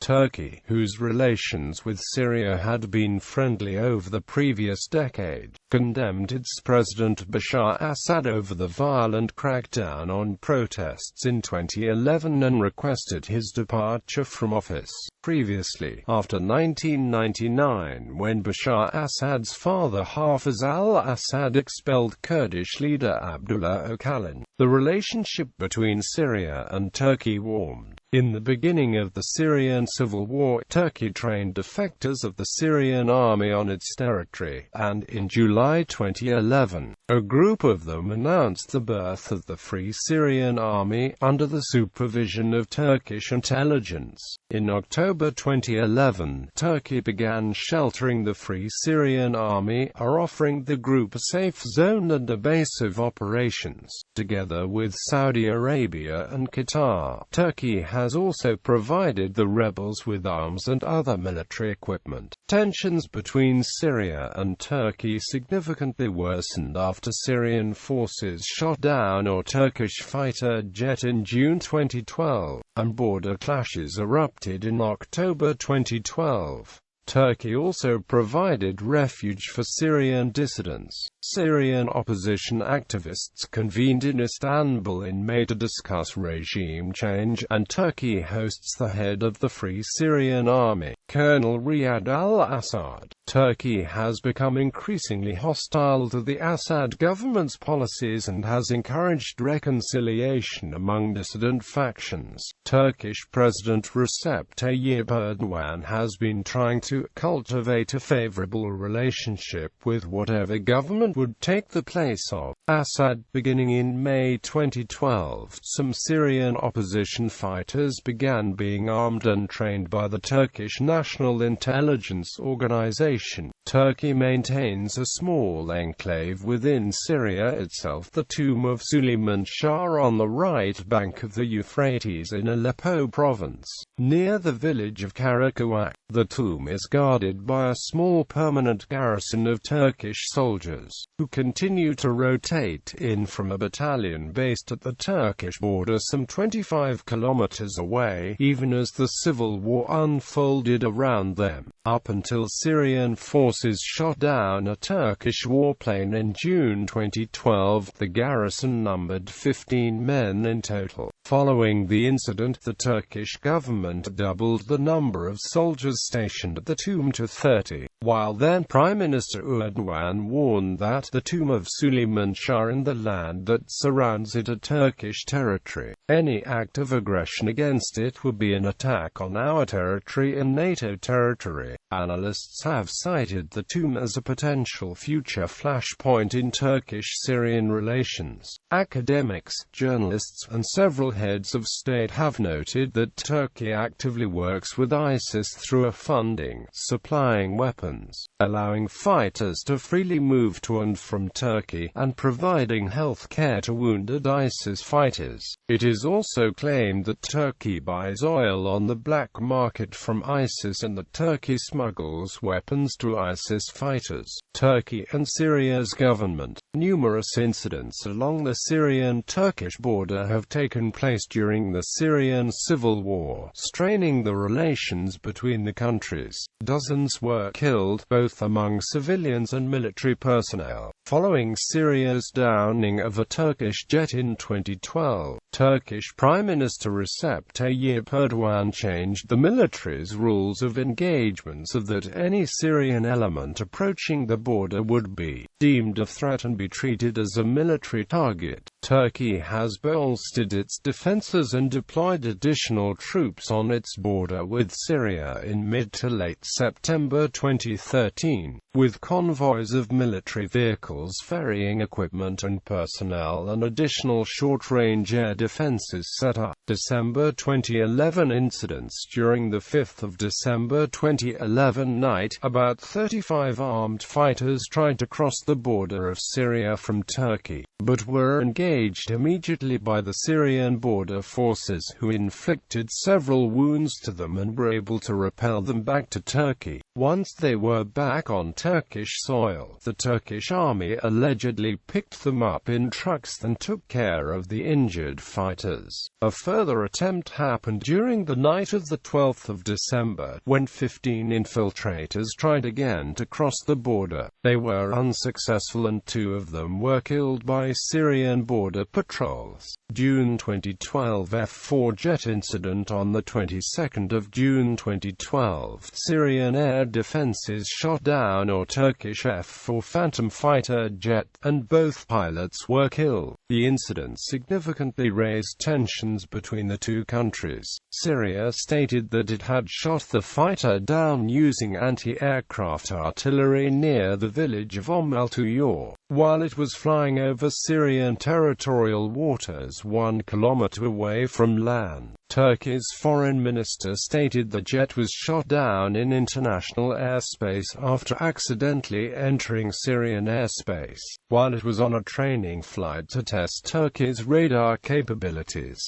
Turkey, whose relations with Syria had been friendly over the previous decade, condemned its President Bashar Assad over the violent crackdown on protests in 2011 and requested his departure from office. Previously, after 1999, when Bashar Assad's father Hafez al-Assad expelled Kurdish leader Abdullah Öcalan, the relationship between Syria and Turkey warmed. In the beginning of the Syrian Civil War, Turkey trained defectors of the Syrian Army on its territory, and in July 2011, a group of them announced the birth of the Free Syrian Army, under the supervision of Turkish intelligence. In October 2011, Turkey began sheltering the Free Syrian Army, offering the group a safe zone and a base of operations. Together with Saudi Arabia and Qatar, Turkey has also provided the rebels with arms and other military equipment. Tensions between Syria and Turkey significantly worsened after Syrian forces shot down a Turkish fighter jet in June 2012, and border clashes erupted in October 2012. Turkey also provided refuge for Syrian dissidents. Syrian opposition activists convened in Istanbul in May to discuss regime change, and Turkey hosts the head of the Free Syrian Army, Colonel Riyad al-Assad. Turkey has become increasingly hostile to the Assad government's policies and has encouraged reconciliation among dissident factions. Turkish President Recep Tayyip Erdogan has been trying to cultivate a favorable relationship with whatever government would take the place of Assad. Beginning in May 2012, some Syrian opposition fighters began being armed and trained by the Turkish National Intelligence Organization. Turkey maintains a small enclave within Syria itself, the tomb of Suleiman Shah on the right bank of the Euphrates in Aleppo province, near the village of Karakawak. The tomb is guarded by a small permanent garrison of Turkish soldiers, who continue to rotate in from a battalion based at the Turkish border some 25 kilometers away, even as the civil war unfolded around them. Up until Syrian forces shot down a Turkish warplane in June 2012, the garrison numbered 15 men in total. Following the incident, the Turkish government doubled the number of soldiers stationed at the tomb to 30, while then Prime Minister Erdogan warned that the tomb of Suleiman Shah and the land that surrounds it are Turkish territory. Any act of aggression against it would be an attack on our territory and NATO territory. Analysts have cited the tomb as a potential future flashpoint in Turkish-Syrian relations. Academics, journalists, and several heads of state have noted that Turkey actively works with ISIS through funding, supplying weapons, allowing fighters to freely move to and from Turkey, and providing health care to wounded ISIS fighters. It is also claimed that Turkey buys oil on the black market from ISIS and that Turkey smuggles weapons to ISIS fighters. Turkey and Syria's government. Numerous incidents along the Syrian-Turkish border have taken place during the Syrian Civil War, straining the relations between the countries. Dozens were killed, both among civilians and military personnel, following Syria's downing of a Turkish jet in 2012. Turkish Prime Minister Recep Tayyip Erdogan changed the military's rules of engagement so that any Syrian element approaching the border would be deemed a threat and be treated as a military target. Turkey has bolstered its defenses and deployed additional troops on its border with Syria in mid to late September 2013, with convoys of military vehicles ferrying equipment and personnel and additional short-range air defenses set up. December 2011 incidents. During the 5th of December 2011 night, about 35 armed fighters tried to cross the border of Syria from Turkey, but were engaged engaged immediately by the Syrian border forces, who inflicted several wounds to them and were able to repel them back to Turkey. Once they were back on Turkish soil, the Turkish army allegedly picked them up in trucks and took care of the injured fighters. A further attempt happened during the night of the 12th of December, when 15 infiltrators tried again to cross the border. They were unsuccessful and 2 of them were killed by Syrian border patrols. June 2012 F-4 jet incident. On the 22nd of June 2012, Syrian air defenses shot down a Turkish F-4 Phantom fighter jet, and both pilots were killed. The incident significantly raised tensions between the two countries. Syria stated that it had shot the fighter down using anti-aircraft artillery near the village of al-Tuyur, while it was flying over Syrian territorial waters 1 kilometer away from land. Turkey's foreign minister stated the jet was shot down in international airspace after accidentally entering Syrian airspace, while it was on a training flight to test Turkey's radar capabilities.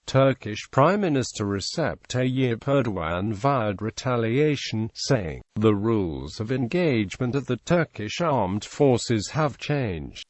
Turkish Prime Minister Recep Tayyip Erdogan vowed retaliation, saying, "The rules of engagement of the Turkish armed forces have changed.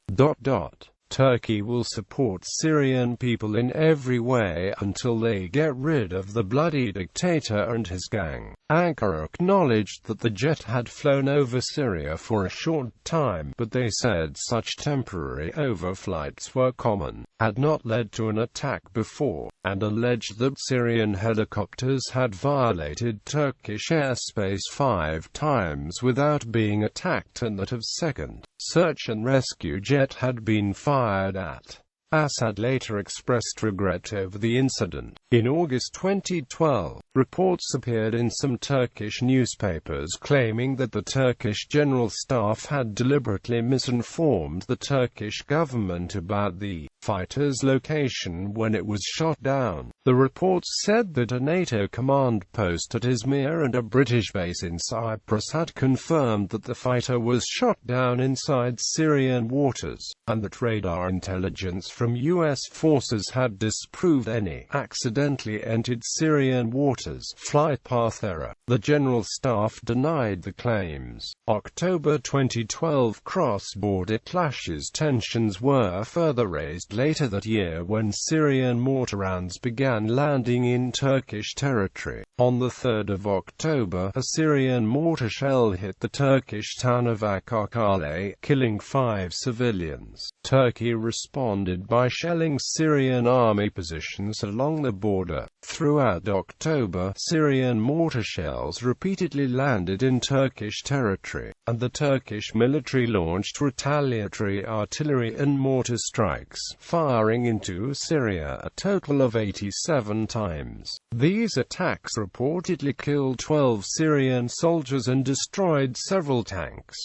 Turkey will support Syrian people in every way until they get rid of the bloody dictator and his gang." Ankara acknowledged that the jet had flown over Syria for a short time, but they said such temporary overflights were common, had not led to an attack before, and alleged that Syrian helicopters had violated Turkish airspace 5 times without being attacked and that a second search and rescue jet had been fired at. Assad later expressed regret over the incident. In August 2012, reports appeared in some Turkish newspapers claiming that the Turkish General Staff had deliberately misinformed the Turkish government about the fighter's location when it was shot down. The reports said that a NATO command post at Izmir and a British base in Cyprus had confirmed that the fighter was shot down inside Syrian waters, and that radar intelligence from U.S. forces had disproved any accidentally entered Syrian waters flight path error. The General Staff denied the claims. October 2012 cross-border clashes. Tensions were further raised later that year when Syrian mortar rounds began landing in Turkish territory. On the 3rd of October, a Syrian mortar shell hit the Turkish town of Akakale, killing 5 civilians. Turkey responded by shelling Syrian army positions along the border. Throughout October, Syrian mortar shells repeatedly landed in Turkish territory, and the Turkish military launched retaliatory artillery and mortar strikes, firing into Syria a total of 87 times. These attacks reportedly killed 12 Syrian soldiers and destroyed several tanks.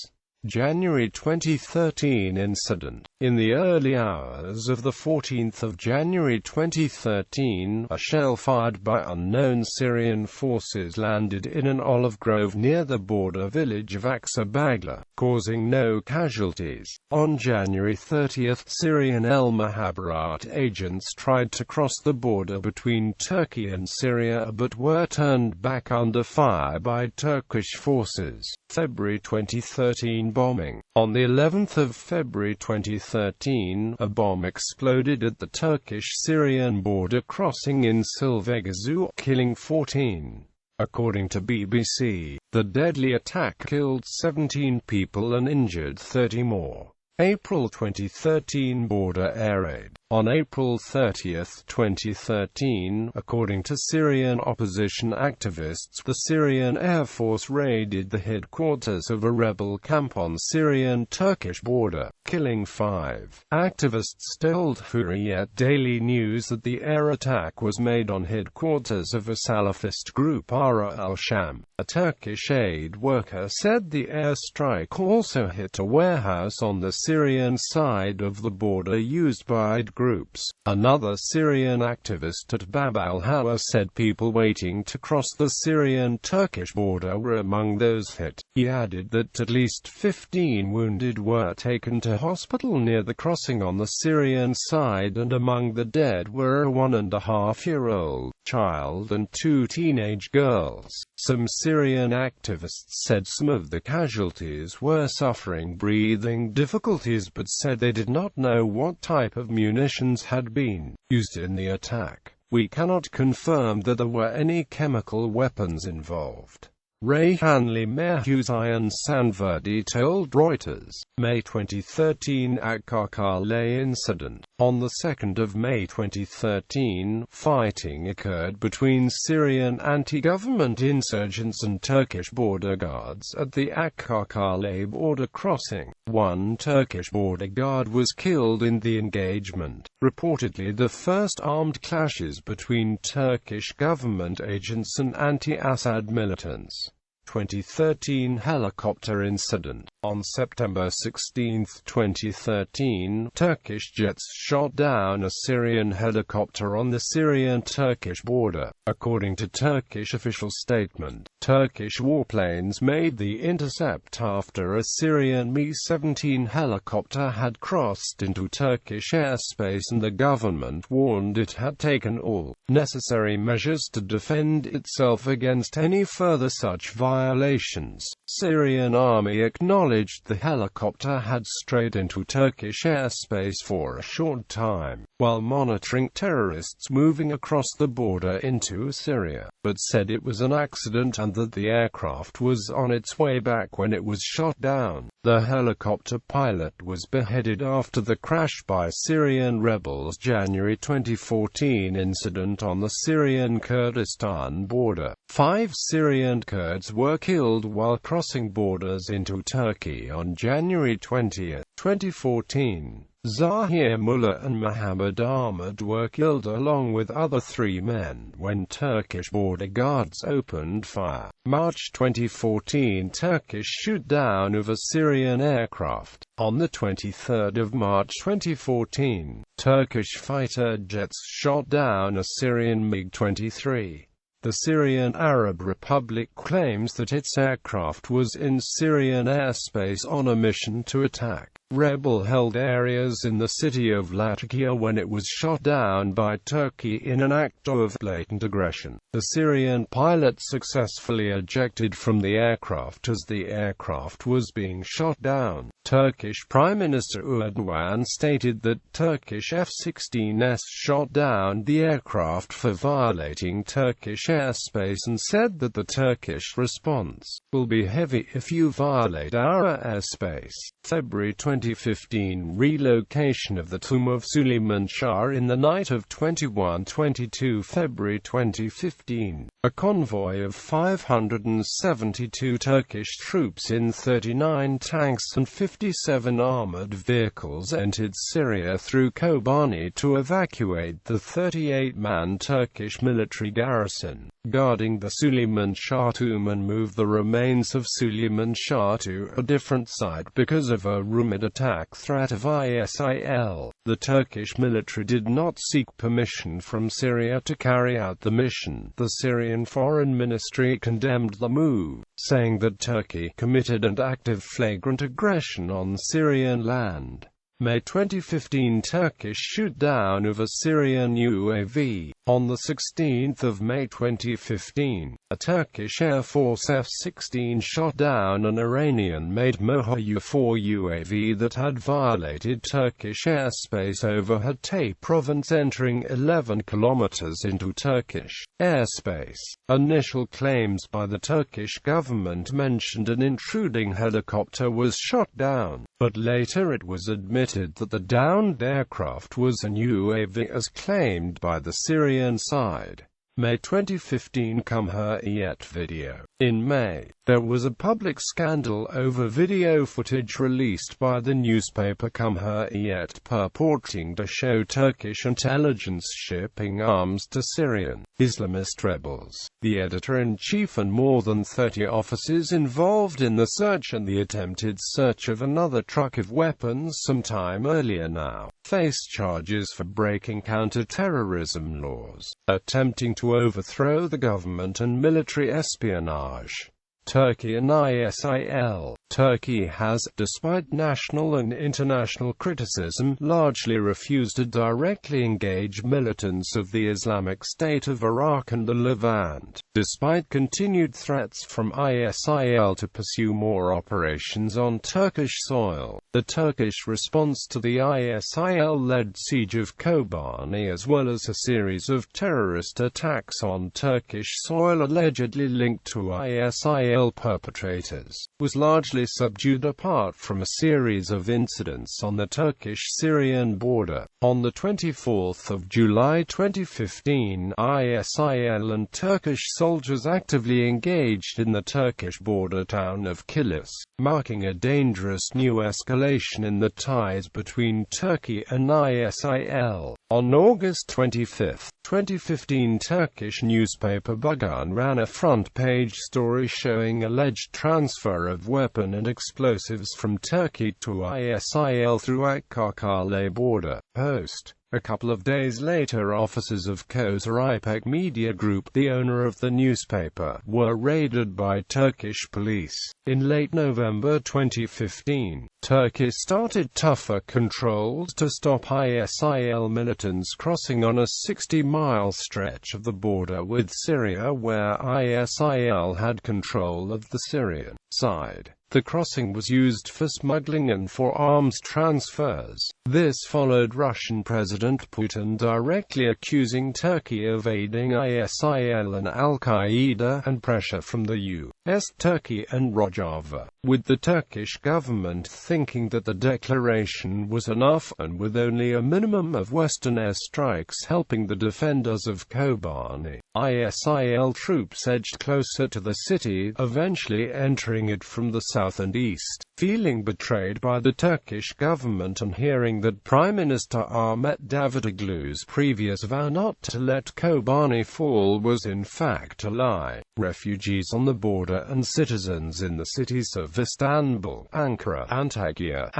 January 2013 incident. In the early hours of the 14th of January 2013, a shell fired by unknown Syrian forces landed in an olive grove near the border village of Aksabagla, causing no casualties. On January 30th, Syrian al-Muhabarat agents tried to cross the border between Turkey and Syria but were turned back under fire by Turkish forces. February 2013 bombing. On the 11th of February 2013, a bomb exploded at the Turkish-Syrian border crossing in Silvegazu, killing 14. According to BBC, the deadly attack killed 17 people and injured 30 more. April 2013 border air raid. On April 30, 2013, according to Syrian opposition activists, the Syrian Air Force raided the headquarters of a rebel camp on Syrian-Turkish border, killing 5. Activists told Hurriyet Daily News that the air attack was made on headquarters of a Salafist group Ara al-Sham. A Turkish aid worker said the airstrike also hit a warehouse on the Syrian side of the border used by groups. Another Syrian activist at Bab al-Hawa said people waiting to cross the Syrian-Turkish border were among those hit. He added that at least 15 wounded were taken to hospital near the crossing on the Syrian side, and among the dead were a 1.5-year-old child and 2 teenage girls. Some Syrian activists said some of the casualties were suffering breathing difficulties, but said they did not know what type of munitions had been used in the attack. We cannot confirm that there were any chemical weapons involved. Reyhanli Mayor Hüseyin Sanverdi told Reuters. May 2013 Akkakale incident. On the 2nd of May 2013, fighting occurred between Syrian anti-government insurgents and Turkish border guards at the Akkakale border crossing. One Turkish border guard was killed in the engagement, reportedly the first armed clashes between Turkish government agents and anti-Assad militants. 2013 helicopter incident. On September 16, 2013, Turkish jets shot down a Syrian helicopter on the Syrian-Turkish border. According to Turkish official statement, Turkish warplanes made the intercept after a Syrian Mi-17 helicopter had crossed into Turkish airspace, and the government warned it had taken all necessary measures to defend itself against any further such violations. Syrian Army acknowledged the helicopter had strayed into Turkish airspace for a short time, while monitoring terrorists moving across the border into Syria, but said it was an accident and that the aircraft was on its way back when it was shot down. The helicopter pilot was beheaded after the crash by Syrian rebels. January 2014 incident on the Syrian-Kurdistan border. 5 Syrian Kurds were killed while crossing borders into Turkey on January 20, 2014. Zahir Mullah and Muhammad Ahmad were killed along with other 3 men when Turkish border guards opened fire. March 2014 Turkish shoot-down of a Syrian aircraft. On the 23rd of March 2014, Turkish fighter jets shot down a Syrian MiG-23. The Syrian Arab Republic claims that its aircraft was in Syrian airspace on a mission to attack rebel-held areas in the city of Latakia when it was shot down by Turkey in an act of blatant aggression. The Syrian pilot successfully ejected from the aircraft as the aircraft was being shot down. Turkish Prime Minister Erdogan stated that Turkish F-16s shot down the aircraft for violating Turkish airspace and said that the Turkish response will be heavy if you violate our airspace. February 2015 relocation of the tomb of Suleiman Shah in the night of 21-22 February 2015. A convoy of 572 Turkish troops in 39 tanks and 57 armored vehicles entered Syria through Kobani to evacuate the 38-man Turkish military garrison guarding the Suleiman Shah tomb and move the remains of Suleiman Shah to a different site because of a rumored attack threat of ISIL. The Turkish military did not seek permission from Syria to carry out the mission. The Syrian Foreign Ministry condemned the move, saying that Turkey committed an act of flagrant aggression on Syrian land. May 2015 Turkish shoot-down of a Syrian UAV. On the 16th of May 2015, a Turkish Air Force F-16 shot down an Iranian-made Moha U-4 UAV that had violated Turkish airspace over Hatay province, entering 11 kilometers into Turkish airspace. Initial claims by the Turkish government mentioned an intruding helicopter was shot down, but later it was admitted that the downed aircraft was an UAV as claimed by the Syrian side. May 2015 Cumhuriyet video. In May, there was a public scandal over video footage released by the newspaper Cumhuriyet purporting to show Turkish intelligence shipping arms to Syrian Islamist rebels. The editor-in-chief and more than 30 officers involved in the search and the attempted search of another truck of weapons sometime earlier now face charges for breaking counter-terrorism laws, attempting to overthrow the government, and military espionage. Turkey and ISIL. Turkey has, despite national and international criticism, largely refused to directly engage militants of the Islamic State of Iraq and the Levant, despite continued threats from ISIL to pursue more operations on Turkish soil. The Turkish response to the ISIL-led siege of Kobani, as well as a series of terrorist attacks on Turkish soil allegedly linked to ISIL perpetrators, was largely subdued apart from a series of incidents on the Turkish-Syrian border. On the 24th of July 2015, ISIL and Turkish soldiers actively engaged in the Turkish border town of Kilis, marking a dangerous new escalation in the ties between Turkey and ISIL. On August 25, 2015, Turkish newspaper Bugün ran a front-page story showing alleged transfer of weapon and explosives from Turkey to ISIL through Akkale border post. A couple of days later, officers of Koza İpek Media Group, the owner of the newspaper, were raided by Turkish police. In late November 2015, Turkey started tougher controls to stop ISIL militants crossing on a 60-mile stretch of the border with Syria where ISIL had control of the Syrian side. The crossing was used for smuggling and for arms transfers. This followed Russian President Putin directly accusing Turkey of aiding ISIL and al-Qaeda, and pressure from the US, Turkey and Rojava, with the Turkish government thinking that the declaration was enough, and with only a minimum of Western airstrikes helping the defenders of Kobani, ISIL troops edged closer to the city, eventually entering it from the south and east. Feeling betrayed by the Turkish government and hearing that Prime Minister Ahmet Davutoglu's previous vow not to let Kobani fall was in fact a lie, refugees on the border and citizens in the cities of Istanbul, Ankara, Antalya,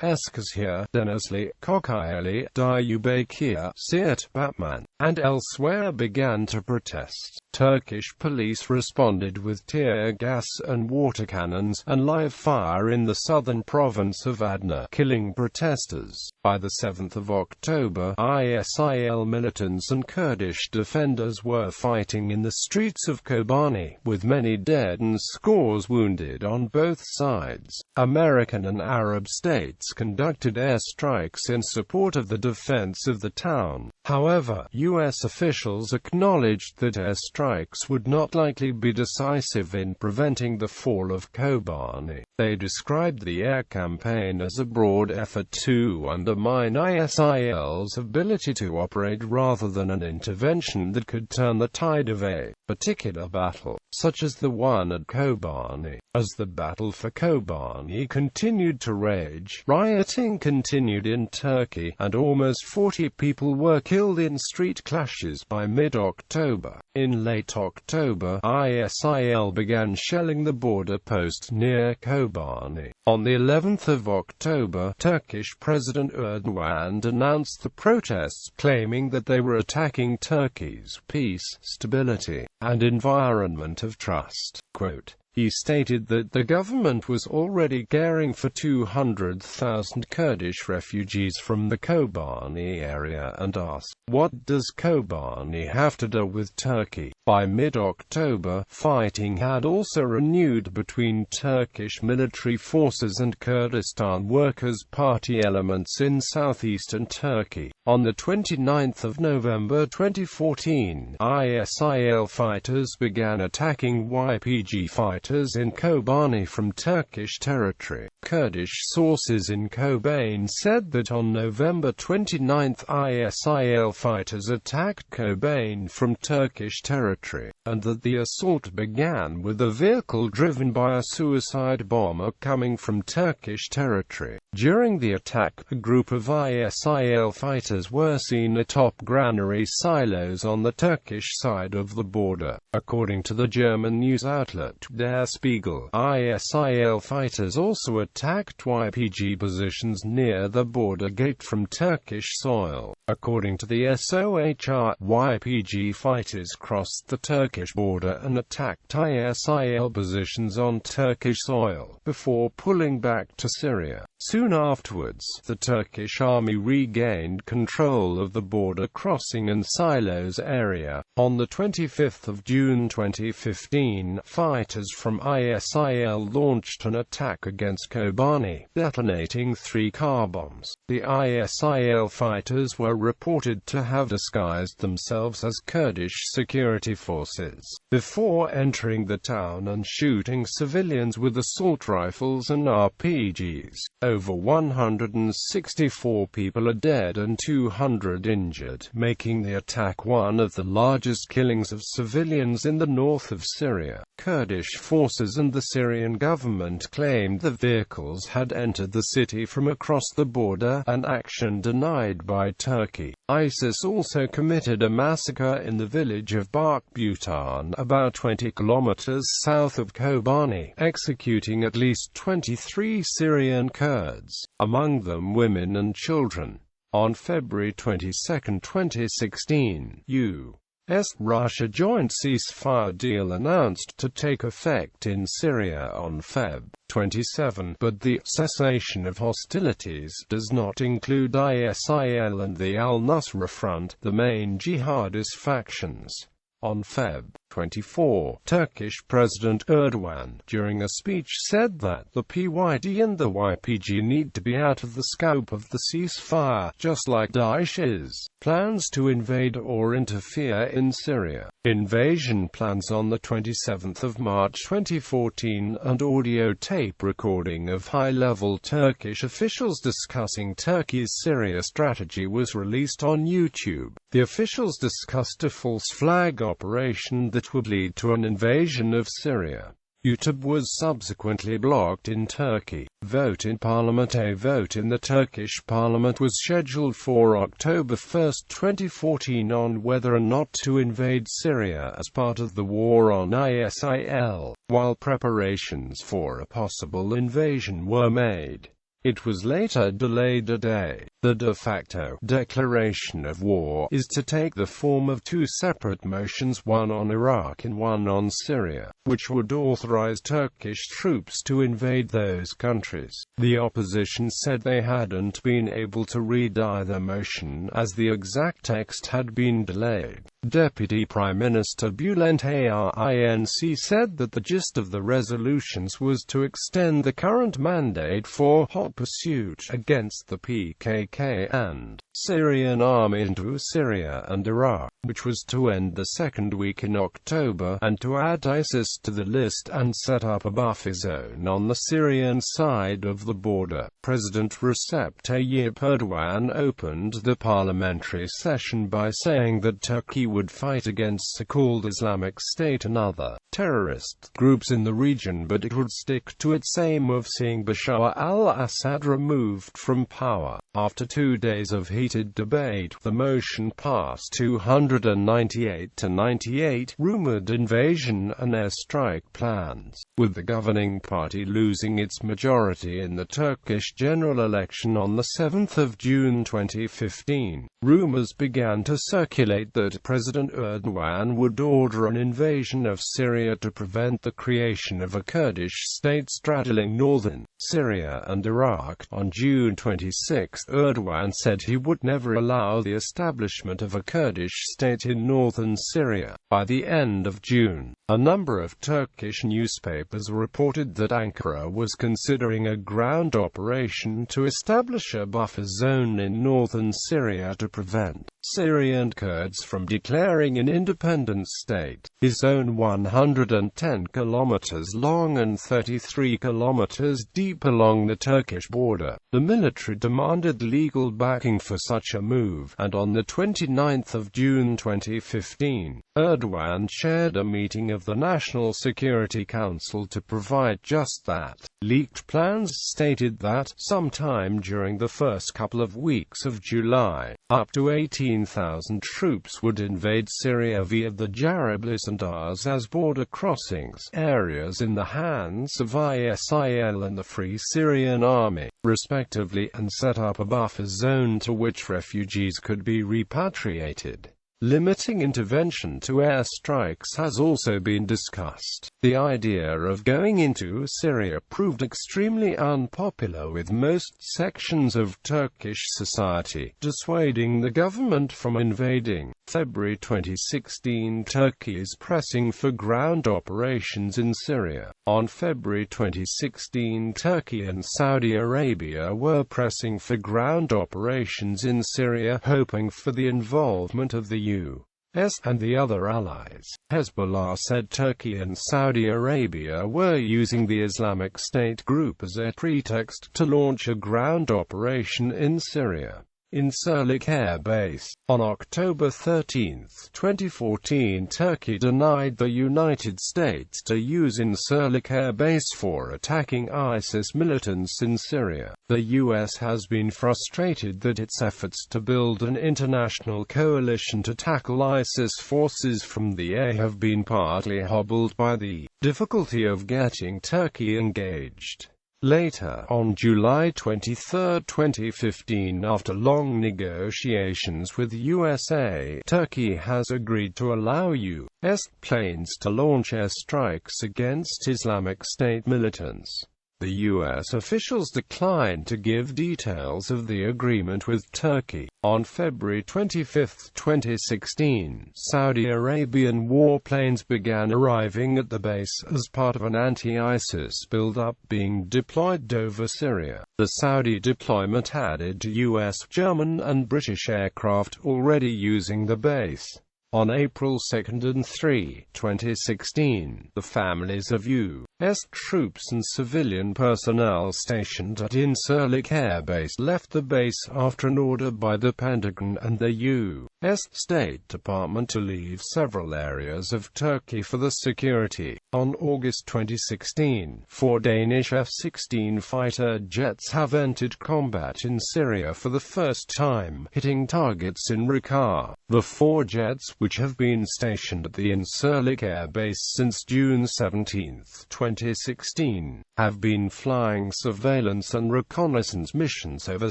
Eskişehir, Denizli, Kocaeli, Diyarbakır, Siirt, Batman, and elsewhere began to protest. Turkish police responded with tear gas and water cannons, and live fire in the southern province of Adana, killing protesters. By the 7th of October, ISIL militants and Kurdish defenders were fighting in the streets of Kobani, with many dead and scores wounded on both sides. American and Arab states conducted airstrikes in support of the defense of the town. However, U.S. officials acknowledged that airstrikes would not likely be decisive in preventing the fall of Kobani. They described the air campaign as a broad effort to undermine ISIL's ability to operate rather than an intervention that could turn the tide of a particular battle, such as the one at Kobani. As the battle for Kobani continued to rage, rioting continued in Turkey, and almost 40 people were killed in street clashes by mid-October. In late October, ISIL began shelling the border post near Kobani. On the 11th of October, Turkish President Erdogan announced the protests, claiming that they were attacking Turkey's peace, stability, and environment of trust. Quote, he stated that the government was already caring for 200,000 Kurdish refugees from the Kobani area and asked, what does Kobani have to do with Turkey? By mid-October, fighting had also renewed between Turkish military forces and Kurdistan Workers' Party elements in southeastern Turkey. On the 29th of November 2014, ISIL fighters began attacking YPG fighters in Kobani from Turkish territory. Kurdish sources in Kobani said that on November 29, ISIL fighters attacked Kobani from Turkish territory, and that the assault began with a vehicle driven by a suicide bomber coming from Turkish territory. During the attack, a group of ISIL fighters were seen atop granary silos on the Turkish side of the border. According to the German news outlet Der Der Spiegel. ISIL fighters also attacked YPG positions near the border gate from Turkish soil. According to the SOHR, YPG fighters crossed the Turkish border and attacked ISIL positions on Turkish soil, before pulling back to Syria. Soon afterwards, the Turkish army regained control of the border crossing and silos area. On the 25th of June 2015, fighters from ISIL launched an attack against Kobani, detonating 3 car bombs. The ISIL fighters were reported to have disguised themselves as Kurdish security forces, before entering the town and shooting civilians with assault rifles and RPGs. Over 164 people are dead and 200 injured, making the attack one of the largest killings of civilians in the north of Syria. Kurdish forces and the Syrian government claimed the vehicles had entered the city from across the border, an action denied by Turkey. ISIS also committed a massacre in the village of Bark-Butan, about 20 kilometers south of Kobani, executing at least 23 Syrian Kurds, among them women and children. On February 22, 2016, U.S.-Russia joint ceasefire deal announced to take effect in Syria on Feb. 27, but the cessation of hostilities does not include ISIL and the al-Nusra Front, the main jihadist factions. On Feb. 24, Turkish President Erdogan, during a speech, said that the PYD and the YPG need to be out of the scope of the ceasefire, just like Daesh's plans to invade or interfere in Syria. Invasion plans. On the 27th of March 2014, an audio tape recording of high-level Turkish officials discussing Turkey's Syria strategy was released on YouTube. The officials discussed a false flag operation that would lead to an invasion of Syria. YouTube was subsequently blocked in Turkey. Vote in Parliament. A vote in the Turkish Parliament was scheduled for October 1, 2014 on whether or not to invade Syria as part of the war on ISIL, while preparations for a possible invasion were made. It was later delayed a day. The de facto declaration of war is to take the form of 2 separate motions, one on Iraq and one on Syria, which would authorize Turkish troops to invade those countries. The opposition said they hadn't been able to read either motion as the exact text had been delayed. Deputy Prime Minister Bülent Arınç said that the gist of the resolutions was to extend the current mandate for hot pursuit against the PKK and Syrian Army into Syria and Iraq, which was to end the second week in October, and to add ISIS to the list and set up a buffer zone on the Syrian side of the border. President Recep Tayyip Erdogan opened the parliamentary session by saying that Turkey would fight against so-called Islamic State and other terrorist groups in the region, but it would stick to its aim of seeing Bashar al-Assad removed from power. After 2 days of heated debate, the motion passed 298 to 98, rumored invasion and airstrike plans, with the governing party losing its majority in the Turkish general election on the 7th of June 2015. Rumors began to circulate that President Erdogan would order an invasion of Syria to prevent the creation of a Kurdish state straddling northern Syria and Iraq. On June 26, Erdogan said he would never allow the establishment of a Kurdish state in northern Syria. By the end of June, a number of Turkish newspapers reported that Ankara was considering a ground operation to establish a buffer zone in northern Syria to prevent Syrian Kurds from declaring an independent state. His own 110 kilometers long and 33 kilometers deep along the Turkish border. The military demanded legal backing for such a move, and on the 29th of June 2015, Erdogan chaired a meeting of the National Security Council to provide just that. Leaked plans stated that, sometime during the first couple of weeks of July, up to 18,000 troops would invade Syria via the Jarablus and Azaz border crossings, areas in the hands of ISIL and the Free Syrian Army, respectively, and set up a buffer zone to which refugees could be repatriated. Limiting intervention to airstrikes has also been discussed. The idea of going into Syria proved extremely unpopular with most sections of Turkish society, dissuading the government from invading. February 2016, Turkey is pressing for ground operations in Syria. On February 2016, Turkey and Saudi Arabia were pressing for ground operations in Syria, hoping for the involvement of the U.S. and the other allies. Hezbollah said Turkey and Saudi Arabia were using the Islamic State group as a pretext to launch a ground operation in Syria. Incirlik Air Base. On October 13, 2014, Turkey denied the United States to use Incirlik Air Base for attacking ISIS militants in Syria. The U.S. has been frustrated that its efforts to build an international coalition to tackle ISIS forces from the air have been partly hobbled by the difficulty of getting Turkey engaged. Later, on July 23, 2015, after long negotiations with USA, Turkey has agreed to allow U.S. planes to launch airstrikes against Islamic State militants. The U.S. officials declined to give details of the agreement with Turkey. On February 25, 2016, Saudi Arabian warplanes began arriving at the base as part of an anti-ISIS build-up being deployed over Syria. The Saudi deployment added to U.S., German and British aircraft already using the base. On April 2 and 3, 2016, the families of U.S. troops and civilian personnel stationed at Incirlik Air Base left the base after an order by the Pentagon and the U.S. State Department to leave several areas of Turkey for the security. On August 2016, 4 Danish F-16 fighter jets have entered combat in Syria for the first time, hitting targets in Raqqa. The 4 jets, which have been stationed at the Incirlik Air Base since June 17, 2016, have been flying surveillance and reconnaissance missions over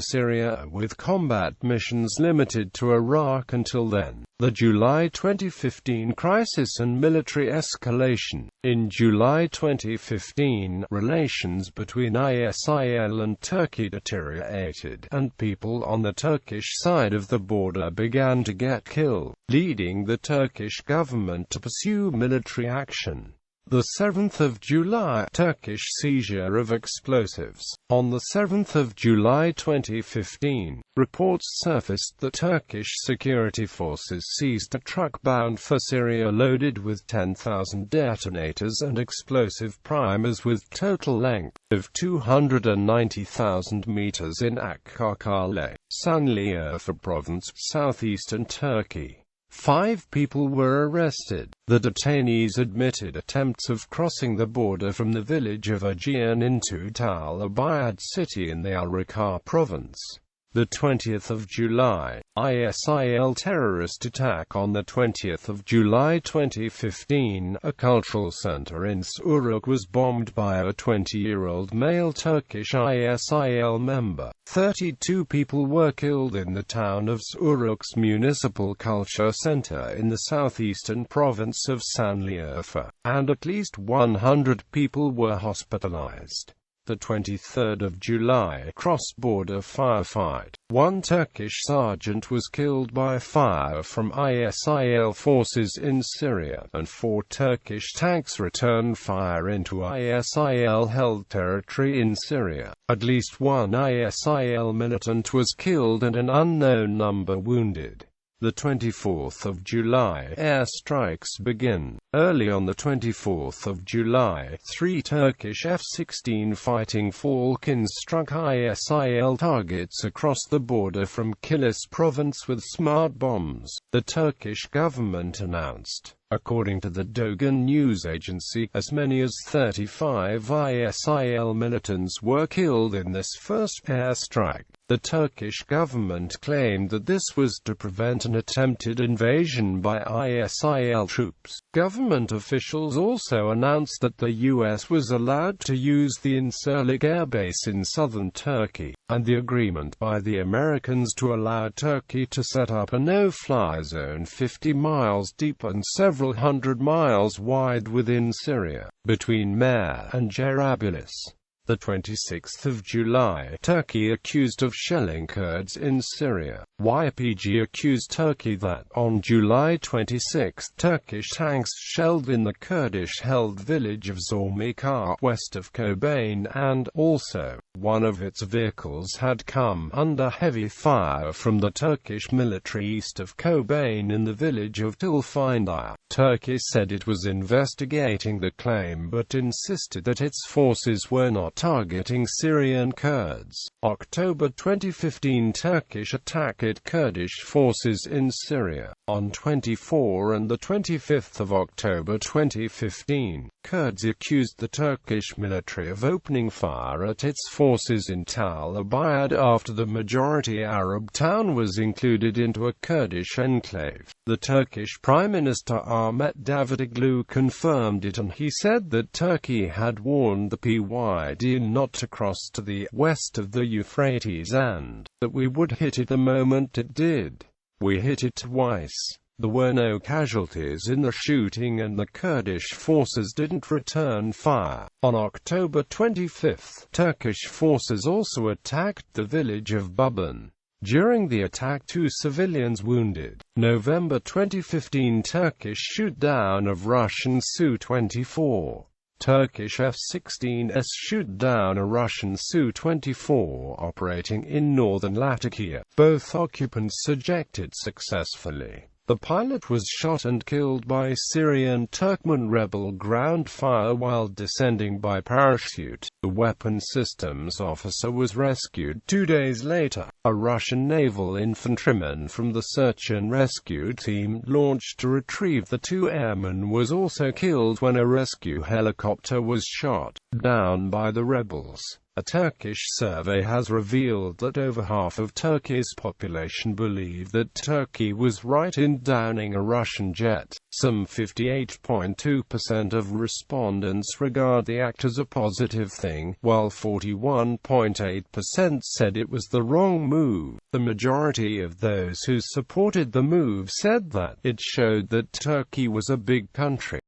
Syria, with combat missions limited to Iraq until then. The July 2015 crisis and military escalation. In July 2015, relations between ISIL and Turkey deteriorated, and people on the Turkish side of the border began to get killed, leading the Turkish government to pursue military action. The 7th of July, Turkish seizure of explosives. On the 7th of July 2015, reports surfaced that Turkish security forces seized a truck bound for Syria loaded with 10,000 detonators and explosive primers with total length of 290,000 meters in Akkakale, Sanliurfa province, southeastern Turkey. 5 people were arrested. The detainees admitted attempts of crossing the border from the village of Aegean into Tal Abyad city in the Al-Raqqa province. The 20th of July, ISIL terrorist attack. On the 20th of July 2015, a cultural center in Suruk was bombed by a 20-year-old male Turkish ISIL member. 32 people were killed in the town of Suruk's municipal culture center in the southeastern province of Sanliurfa, and at least 100 people were hospitalized. The 23rd of July, cross-border firefight. 1 Turkish sergeant was killed by fire from ISIL forces in Syria, and 4 Turkish tanks returned fire into ISIL-held territory in Syria. At least 1 ISIL militant was killed and an unknown number wounded. The 24th of July airstrikes begin. Early on the 24th of July, 3 Turkish F-16 Fighting Falcons struck ISIL targets across the border from Kilis province with smart bombs, the Turkish government announced. According to the Dogan news agency, as many as 35 ISIL militants were killed in this first airstrike. The Turkish government claimed that this was to prevent an attempted invasion by ISIL troops. Government officials also announced that the U.S. was allowed to use the Incirlik airbase in southern Turkey, and the agreement by the Americans to allow Turkey to set up a no-fly zone 50 miles deep and several hundred miles wide within Syria, between Mer and Jarablus. The 26th of July, Turkey accused of shelling Kurds in Syria. YPG accused Turkey that, on July 26, Turkish tanks shelled in the Kurdish-held village of Zormikar, west of Kobane, and, also, one of its vehicles had come under heavy fire from the Turkish military east of Kobane in the village of Tilfindir. Turkey said it was investigating the claim but insisted that its forces were not targeting Syrian Kurds. October 2015, Turkish attack at Kurdish forces in Syria. On 24 and the 25th of October 2015, Kurds accused the Turkish military of opening fire at its forces in Tal Abyad after the majority Arab town was included into a Kurdish enclave. The Turkish Prime Minister Ahmet Davutoglu confirmed it, and he said that Turkey had warned the PYD not to cross to the west of the Euphrates and that we would hit it the moment it did. We hit it twice. There were no casualties in the shooting and the Kurdish forces didn't return fire. On October 25, Turkish forces also attacked the village of Buban. During the attack, 2 civilians wounded. November 2015, Turkish shoot-down of Russian Su-24. Turkish F-16s shoot down a Russian Su-24 operating in northern Latakia. Both occupants ejected successfully. The pilot was shot and killed by Syrian Turkmen rebel ground fire while descending by parachute. The weapon systems officer was rescued 2 days later. A Russian naval infantryman from the search and rescue team launched to retrieve the 2 airmen was also killed when a rescue helicopter was shot down by the rebels. A Turkish survey has revealed that over half of Turkey's population believe that Turkey was right in downing a Russian jet. Some 58.2% of respondents regard the act as a positive thing, while 41.8% said it was the wrong move. The majority of those who supported the move said that it showed that Turkey was a big country.